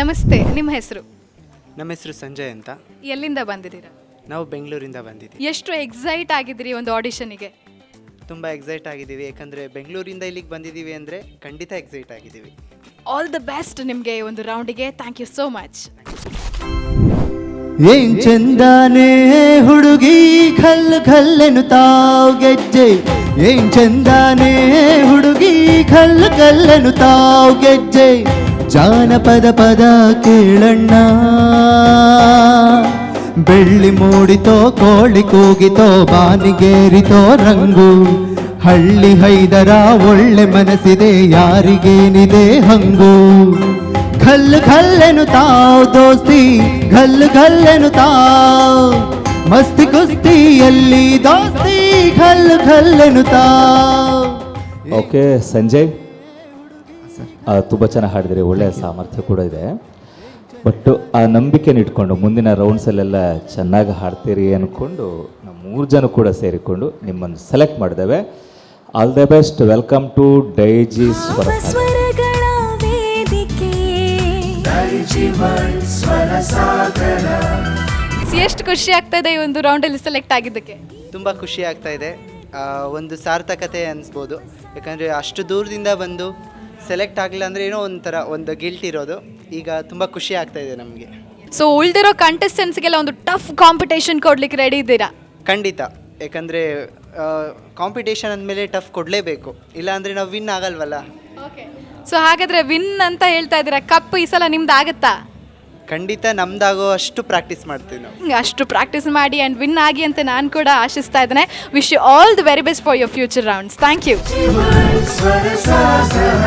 ನಮಸ್ತೆ, ನಿಮ್ಮ ಹೆಸರು? ನಮ್ಮ ಹೆಸರು ಸಂಜಯ್ ಅಂತ. ಎಲ್ಲಿಂದ ಬಂದಿದ್ದೀರಾ? ನಾವು ಬೆಂಗಳೂರಿಂದ ಬಂದಿದ್ದೀವಿ. ಎಷ್ಟು ಎಕ್ಸೈಟ್ ಆಗಿದ್ದೀರಿ ಒಂದು ಆಡಿಷನಿಗೆ? ತುಂಬ ಎಕ್ಸೈಟ್ ಆಗಿದ್ದೀವಿ, ಯಾಕಂದರೆ ಬೆಂಗಳೂರಿಂದ ಇಲ್ಲಿಗೆ ಬಂದಿದ್ದೀವಿ ಅಂದರೆ ಖಂಡಿತ ಎಕ್ಸೈಟ್ ಆಗಿದ್ದೀವಿ. ಆಲ್ ದ ಬೆಸ್ಟ್ ನಿಮಗೆ ಒಂದು ರೌಂಡಿಗೆ. Thank you so much. ಏನ್ ಚಂದಾನೆ ಹುಡುಗಿ ಖಲ್ ಖಲ್ಲೆನು ತಾವ್ ಗೆಜ್ಜೆ, ಏನ್ ಚಂದಾನೆ ಹುಡುಗಿ ಖಲ್ ಖಲ್ಲೆನು ತಾವ್ ಗೆಜ್ಜೆ, ಜಾನಪದ ಪದ ಕೇಳಣ್ಣ, ಬೆಳ್ಳಿ ಮೂಡಿತೋ ಕೋಳಿ ಕೂಗಿತೋ ಬಾನಿಗೇರಿತೋ ರಂಗು, ಹಳ್ಳಿ ಹೈದರ ಒಳ್ಳೆ ಮನಸ್ಸಿದೆ ಯಾರಿಗೇನಿದೆ ಹಂಗು, ಖಲ್ ಖಲ್ಲೆನು ತಾವ್ ದೋಸ್ತಿ ಖಲ್ ಖಲ್ಲೆನು ತಾವ್, ಮಸ್ತಿ ಕುಸ್ತಿಯಲ್ಲಿ ದೋಸ್ತಿ ಖಲ್ ಖಲ್ಲೆನು ತಾವ್. ಓಕೆ ಸಂಜಯ್, ತುಂಬ ಚೆನ್ನಾಗಿ ಹಾಡಿದಿರಿ, ಒಳ್ಳೆಯ ಸಾಮರ್ಥ್ಯ ಕೂಡ ಇದೆ. ಬಟ್ ಆ ನಂಬಿಕೆನ ಇಟ್ಕೊಂಡು ಮುಂದಿನ ರೌಂಡ್ಸಲ್ಲೆಲ್ಲ ಚೆನ್ನಾಗಿ ಹಾಡ್ತೀರಿ ಅಂದ್ಕೊಂಡು ನಾವು 3 ಜನ ಕೂಡ ಸೇರಿಕೊಂಡು ನಿಮ್ಮನ್ನು ಸೆಲೆಕ್ಟ್ ಮಾಡಿದ್ದೇವೆ. All the best. Welcome to Daiji Swara Sagara. ಎಷ್ಟು ಖುಷಿ ಆಗ್ತಾ ಇದೆ ಈ ಒಂದು ರೌಂಡಲ್ಲಿ ಸೆಲೆಕ್ಟ್ ಆಗಿದ್ದಕ್ಕೆ? ತುಂಬ ಖುಷಿ ಆಗ್ತಾ ಇದೆ, ಒಂದು ಸಾರ್ಥಕತೆ ಅನಿಸ್ಬೋದು. ಯಾಕಂದರೆ ಅಷ್ಟು ದೂರದಿಂದ ಬಂದು ಸೆಲೆಕ್ಟ್ ಆಗಲಿಲ್ಲ ಅಂದರೆ ಏನೋ ಒಂಥರ ಒಂದು ಗಿಲ್ಟ್ ಇರೋದು. ಈಗ ತುಂಬ ಖುಷಿ ಆಗ್ತಾ ಇದೆ ನಮಗೆ. ಸೊ ಉಳಿದಿರೋ ಕಂಟೆಸ್ಟೆಂಟ್ಸ್ಗೆಲ್ಲ ಒಂದು ಟಫ್ ಕಾಂಪಿಟೇಷನ್ ಕೊಡ್ಲಿಕ್ಕೆ ರೆಡಿ ಇದ್ದೀರಾ? ಖಂಡಿತ, ಯಾಕಂದರೆ ಕಾಂಪಿಟೇಷನ್ ಅಂದಮೇಲೆ ಟಫ್ ಕೊಡಲೇಬೇಕು, ಇಲ್ಲಾಂದರೆ ನಾವು ವಿನ್ ಆಗಲ್ವಲ್ಲ. ಓಕೆ, ಸೊ ಹಾಗಾದರೆ ವಿನ್ ಅಂತ ಹೇಳ್ತಾ ಇದ್ದೀರಾ, ಕಪ್ ಈ ಸಲ ನಿಮ್ದು ಆಗುತ್ತಾ? ಖಂಡಿತ ನಮ್ದಾಗೋ ಅಷ್ಟು ಪ್ರಾಕ್ಟೀಸ್ ಮಾಡ್ತೀವಿ ನಾವು. ಅಷ್ಟು ಪ್ರಾಕ್ಟೀಸ್ ಮಾಡಿ ಆ್ಯಂಡ್ ವಿನ್ ಆಗಿ ಅಂತ ನಾನು ಕೂಡ ಆಶಿಸ್ತಾ ಇದ್ದೇನೆ. Wish you all the very best for your future rounds. Thank you. Swara Sagara